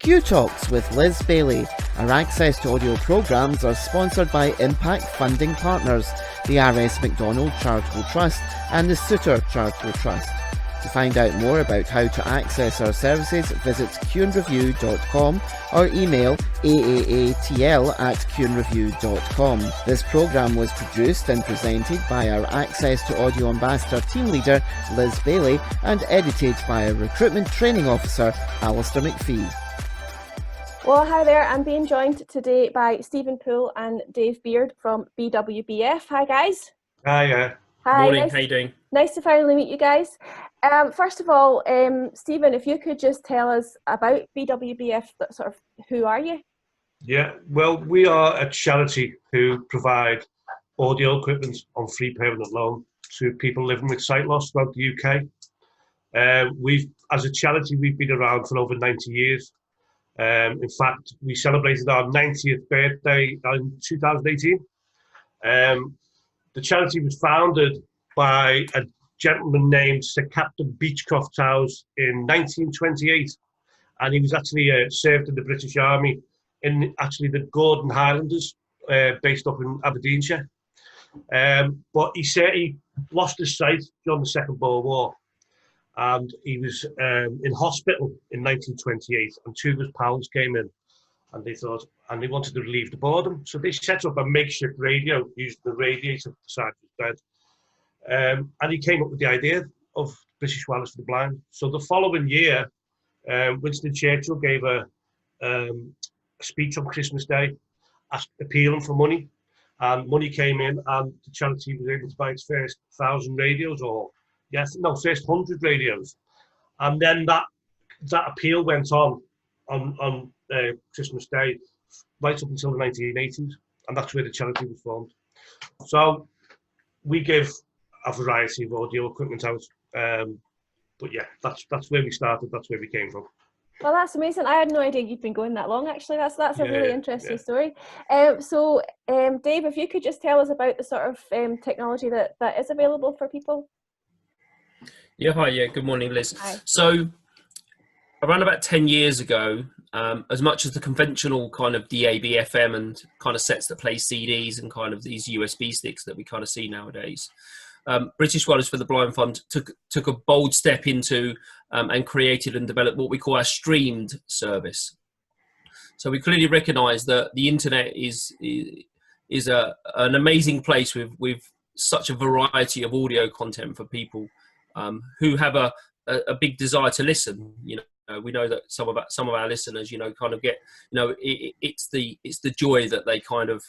Q Talks with Liz Bailey. Our access to audio programmes are sponsored by Impact Funding Partners, the R.S. McDonald Charitable Trust and the Suter Charitable Trust. To find out more about how to access our services, visit qnreview.com or email aaatl@qnreview.com. This programme was produced and presented by our Access to Audio Ambassador team leader, Liz Bailey, and edited by our Recruitment Training Officer, Alistair McPhee. Well, hi there. I'm being joined today by Stephen Poole and Dave Beard from BWBF. Hi, guys. Hi. Hi. Morning. How you doing? Nice to finally meet you guys. First of all, Stephen, if you could just tell us about BWBF, sort of who are you? Yeah, well, we are a charity who provide audio equipment on free permanent loan to people living with sight loss throughout the UK. As a charity, we've been around for over 90 years. In fact, we celebrated our 90th birthday in 2018. The charity was founded by a gentleman named Sir Captain Beechcroft Towers in 1928, and he was actually served in the British Army in actually the Gordon Highlanders, based up in Aberdeenshire. But he lost his sight during the Second World War, and he was in hospital in 1928, and two of his pals came in, and they wanted to relieve the boredom, so they set up a makeshift radio using the radiator beside his bed. And he came up with the idea of British Wireless for the Blind. So the following year, Winston Churchill gave a speech on Christmas Day, appealing for money, and money came in, and the charity was able to buy its first 1,000 radios, first 100 radios, and then that appeal went on Christmas Day right up until the 1980s, and that's where the charity was formed. So we give a variety of audio equipment out, but yeah, that's where we started. That's where we came from. Well, that's amazing. I had no idea you'd been going that long, actually. That's a really interesting story. So, Dave, if you could just tell us about the sort of technology that is available for people. Yeah, hi. Yeah, good morning, Liz. Hi. So, around about 10 years ago, as much as the conventional kind of DAB FM and kind of sets that play CDs and kind of these USB sticks that we kind of see nowadays, British Wireless for the Blind Fund took a bold step into and created and developed what we call our streamed service. So we clearly recognise that the internet is an amazing place with such a variety of audio content for people who have a big desire to listen. You know, we know that some of our listeners, kind of get, it's the joy that they kind of,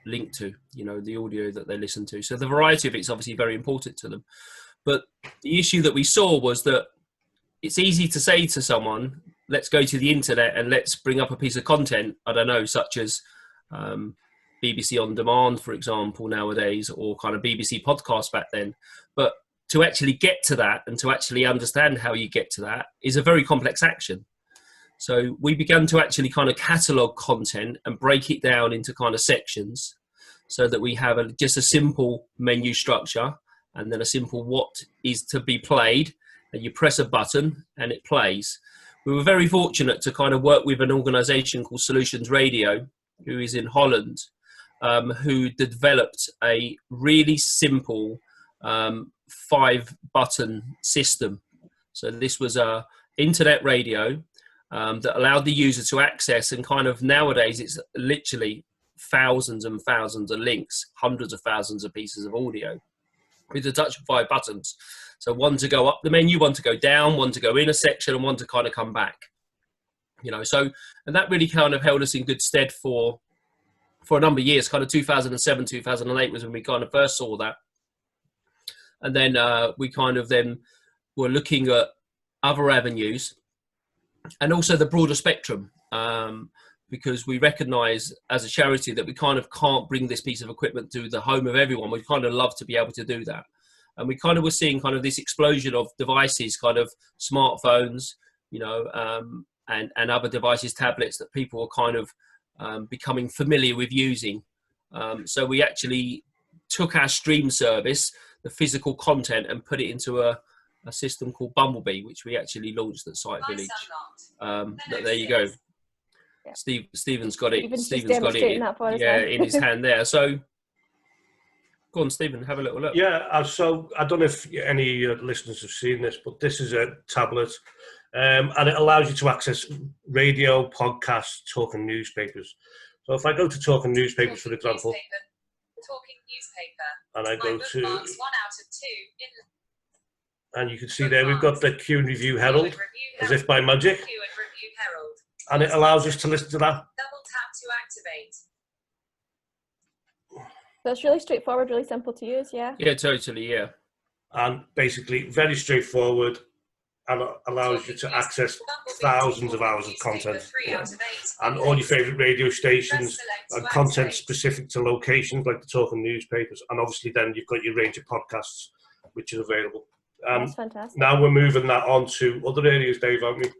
link to, the audio that they listen to. So the variety of it's obviously very important to them. But the issue that we saw was that it's easy to say to someone, let's go to the internet and let's bring up a piece of content, I don't know, such as BBC On Demand, for example, nowadays, or kind of BBC Podcast back then. But to actually get to that and to actually understand how you get to that is a very complex action. So we began to actually kind of catalogue content and break it down into kind of sections so that we have just a simple menu structure and then a simple what is to be played, and you press a button and it plays. We were very fortunate to kind of work with an organisation called Solutions Radio, who is in Holland, who developed a really simple 5-button system. So this was a internet radio that allowed the user to access, and kind of nowadays it's literally thousands and thousands of links, hundreds of thousands of pieces of audio with the touch of 5 buttons. So one to go up the menu, one to go down, one to go in a section, and one to kind of come back. And that really kind of held us in good stead for a number of years. Kind of 2007, 2008 was when we kind of first saw that. And then we kind of then were looking at other avenues and also the broader spectrum, because we recognise as a charity that we kind of can't bring this piece of equipment to the home of everyone. We kind of love to be able to do that. And we kind of were seeing kind of this explosion of devices, kind of smartphones, and other devices, tablets that people are kind of becoming familiar with using. So we actually took our stream service, the physical content, and put it into a a system called Bumblebee, which we actually launched at Site Village. There you go. Yeah. Stephen's got it. Stephen's got it. That for us, in his hand there. So, go on, Stephen, have a little look. Yeah, so I don't know if any listeners have seen this, but this is a tablet, and it allows you to access radio, podcasts, talking newspapers. So if I go to talking newspapers, for example, talking newspaper, and I go to, 1 out of 2 and you can see there we've got the Q and Review Herald, as if by magic, and it allows us to listen to that. Double tap to activate. So it's really straightforward, really simple to use, yeah? Yeah, totally, yeah. And basically very straightforward, and allows you to access thousands of hours of content. And all your favourite radio stations, and content specific to locations like the talking newspapers. And obviously then you've got your range of podcasts, which is available. That's fantastic. Now we're moving that on to other areas, Dave, aren't we?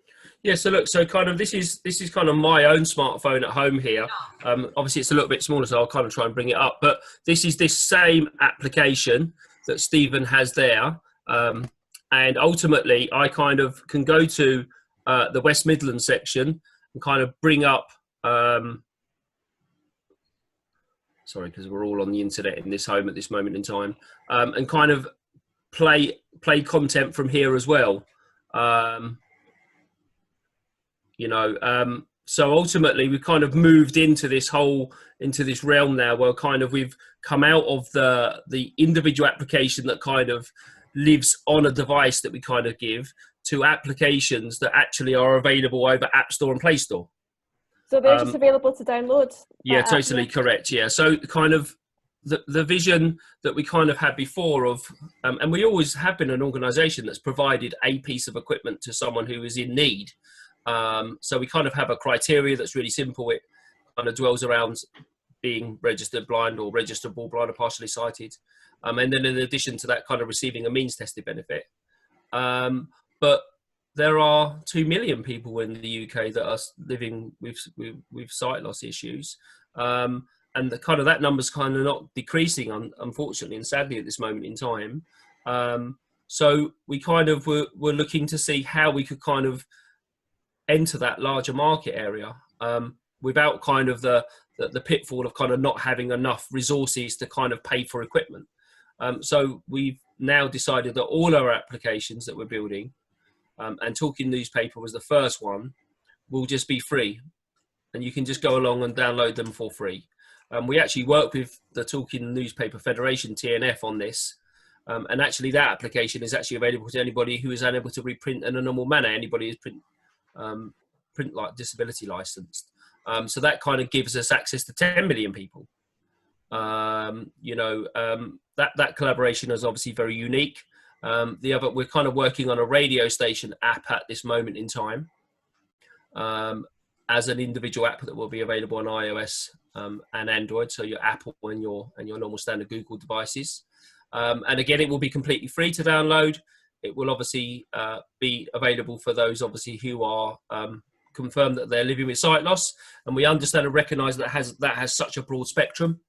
Yeah, so look, so kind of this is kind of my own smartphone at home here. Obviously it's a little bit smaller, so I'll kind of try and bring it up. But this is this same application that Stephen has there. And ultimately I kind of can go to the West Midlands section and kind of bring up, sorry, because we're all on the internet in this home at this moment in time, and kind of play content from here as well. So ultimately we've kind of moved into this realm now where kind of we've come out of the individual application that kind of lives on a device that we kind of give to applications that actually are available over App Store and Play Store. So they're just available to download? Yeah, totally correct. Yeah. So kind of the vision that we kind of had before of, and we always have been an organisation that's provided a piece of equipment to someone who is in need. So we kind of have a criteria that's really simple. It kind of dwells around being registered blind or registerable blind or partially sighted. And then in addition to that, kind of receiving a means tested benefit. But there are 2 million people in the UK that are living with sight loss issues. And the kind of that number's kind of not decreasing, unfortunately, and sadly at this moment in time. So we kind of were looking to see how we could kind of enter that larger market area without kind of the pitfall of kind of not having enough resources to kind of pay for equipment. So we've now decided that all our applications that we're building, and Talking Newspaper was the first one, will just be free. And you can just go along and download them for free. We actually work with the Talking Newspaper Federation, TNF, on this. And actually that application is actually available to anybody who is unable to reprint in a normal manner. Anybody who's print like disability licensed. So that kind of gives us access to 10 million people. That collaboration is obviously very unique. We're kind of working on a radio station app at this moment in time, as an individual app that will be available on iOS and Android. So your Apple and your normal standard Google devices. And again, it will be completely free to download. It will obviously be available for those obviously who are confirmed that they're living with sight loss, and we understand and recognise that has such a broad spectrum.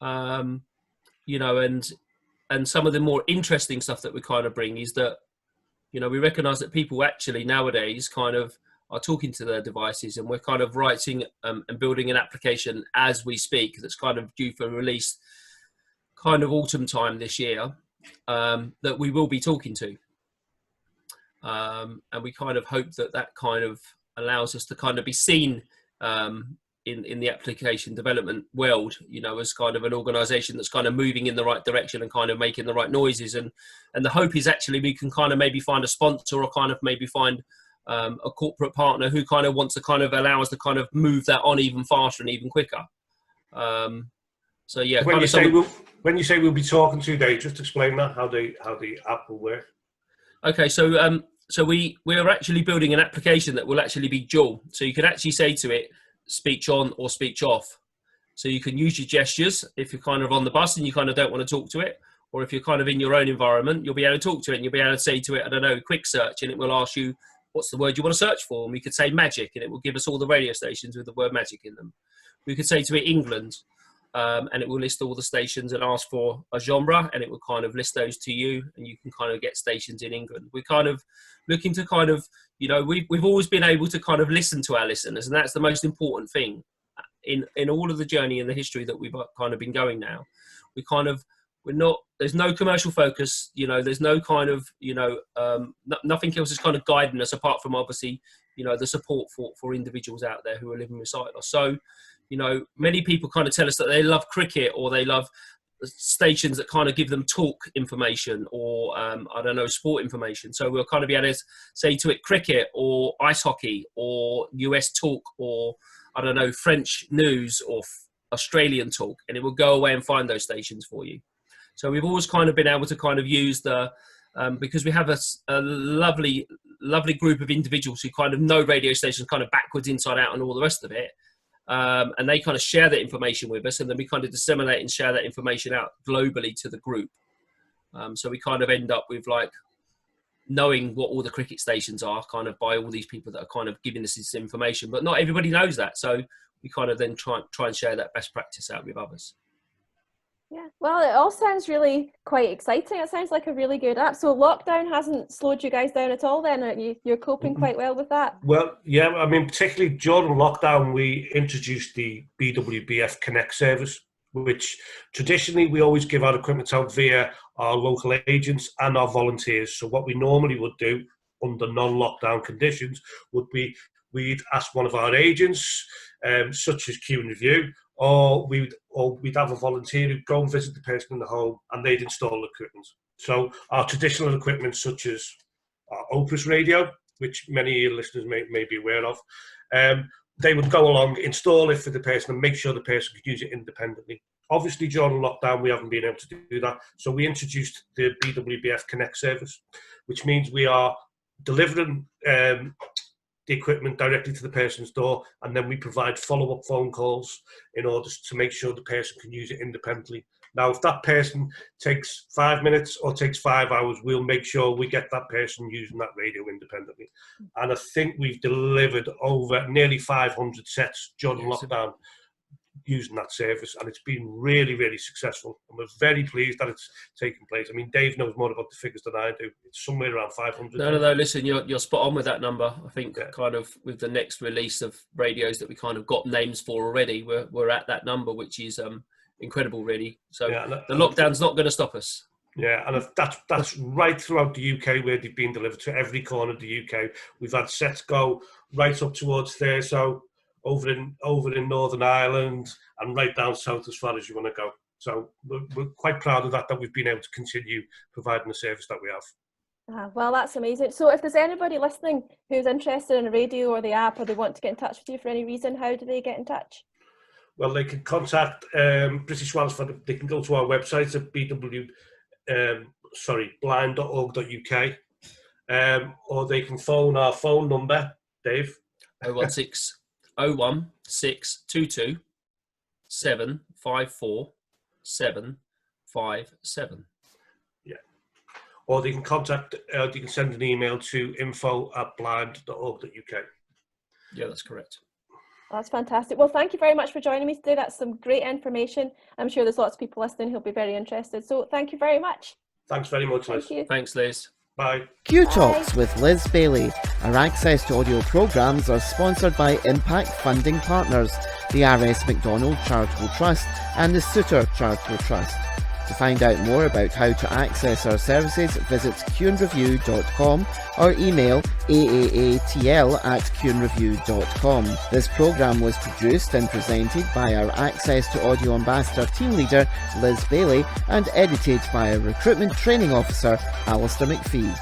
And some of the more interesting stuff that we kind of bring is that, we recognise that people actually nowadays kind of are talking to their devices, and we're kind of writing and building an application as we speak that's kind of due for release kind of autumn time this year, that we will be talking to. And we kind of hope that kind of allows us to kind of be seen in the application development world, as kind of an organisation that's kind of moving in the right direction and kind of making the right noises. And the hope is actually we can kind of maybe find a sponsor or kind of maybe find a corporate partner who kind of wants to kind of allow us to kind of move that on even faster and even quicker. So yeah. When you say we'll be talking to, Dave, just explain that, how the app will work. Okay, so we're actually building an application that will actually be dual. So you can actually say to it, speech on or speech off. So you can use your gestures if you're kind of on the bus and you kind of don't want to talk to it, or if you're kind of in your own environment, you'll be able to talk to it and you'll be able to say to it, I don't know, quick search, and it will ask you what's the word you want to search for. And we could say magic, and it will give us all the radio stations with the word magic in them. We could say to it England, and it will list all the stations and ask for a genre, and it will kind of list those to you, and you can kind of get stations in England. We're kind of looking to kind of, you know, we've always been able to kind of listen to our listeners, and that's the most important thing in all of the journey and the history that we've kind of been going now. There's no commercial focus, you know, there's no kind of, you know, nothing else is kind of guiding us apart from obviously, you know, the support for individuals out there who are living with sight loss. So, you know, many people kind of tell us that they love cricket, or they love stations that kind of give them talk information, or I don't know, sport information. So we'll kind of be able to say to it cricket or ice hockey or US talk, or I don't know, French news or Australian talk, and it will go away and find those stations for you. So we've always kind of been able to kind of use the, because we have a lovely group of individuals who kind of know radio stations kind of backwards, inside out, and all the rest of it. And they kind of share that information with us, and then we kind of disseminate and share that information out globally to the group. So we kind of end up with like knowing what all the cricket stations are kind of by all these people that are kind of giving us this information, but not everybody knows that. So we kind of then try and share that best practice out with others. Yeah, well, it all sounds really quite exciting. It sounds like a really good app. So lockdown hasn't slowed you guys down at all then? You're coping quite well with that? Well, yeah, I mean, particularly during lockdown, we introduced the BWBF Connect service, which traditionally we always give our equipment out via our local agents and our volunteers. So what we normally would do under non-lockdown conditions would be we'd ask one of our agents, such as Q and Review, or we'd have a volunteer who'd go and visit the person in the home, and they'd install equipment. So our traditional equipment, such as our Opus radio, which many of your listeners may be aware of, they would go along, install it for the person, and make sure the person could use it independently. Obviously, during lockdown, we haven't been able to do that. So we introduced the BWBF Connect service, which means we are delivering the equipment directly to the person's door, and then we provide follow-up phone calls in order to make sure the person can use it independently. Now, if that person takes 5 minutes or takes 5 hours, we'll make sure we get that person using that radio independently. And I think we've delivered over nearly 500 sets during lockdown using that service, and it's been really, really successful, and we're very pleased that it's taken place. I mean, Dave knows more about the figures than I do. It's somewhere around 500. No, listen, you're spot on with that number. I think kind of with the next release of radios that we kind of got names for already, we're at that number, which is incredible, really. So the lockdown's not going to stop us. Yeah, and that's right throughout the UK, where they've been delivered to every corner of the UK. We've had sets go right up towards there, so over in Northern Ireland, and right down south as far as you want to go. So we're quite proud of that we've been able to continue providing the service that we have. Well, that's amazing. So if there's anybody listening who's interested in a radio or the app, or they want to get in touch with you for any reason, how do they get in touch? Well, they can contact British Wales. They can go to our website at blind.org.uk, or they can phone our phone number, Dave. 01622 754 757. Yeah. Or they can you can send an email to info@blind.org.uk. Yeah, that's correct. That's fantastic. Well, thank you very much for joining me today. That's some great information. I'm sure there's lots of people listening who'll be very interested. So thank you very much. Thanks very much, Liz. Thank you. Thanks, Liz. Bye. Q Talks with Liz Bailey. Our access to audio programmes are sponsored by Impact funding partners, the R.S. McDonald Charitable Trust and the Suter Charitable Trust. To find out more about how to access our services, visit qandreview.com or email aaatl@qandreview.com. This programme was produced and presented by our Access to Audio Ambassador team leader, Liz Bailey, and edited by our Recruitment Training Officer, Alistair McPhee.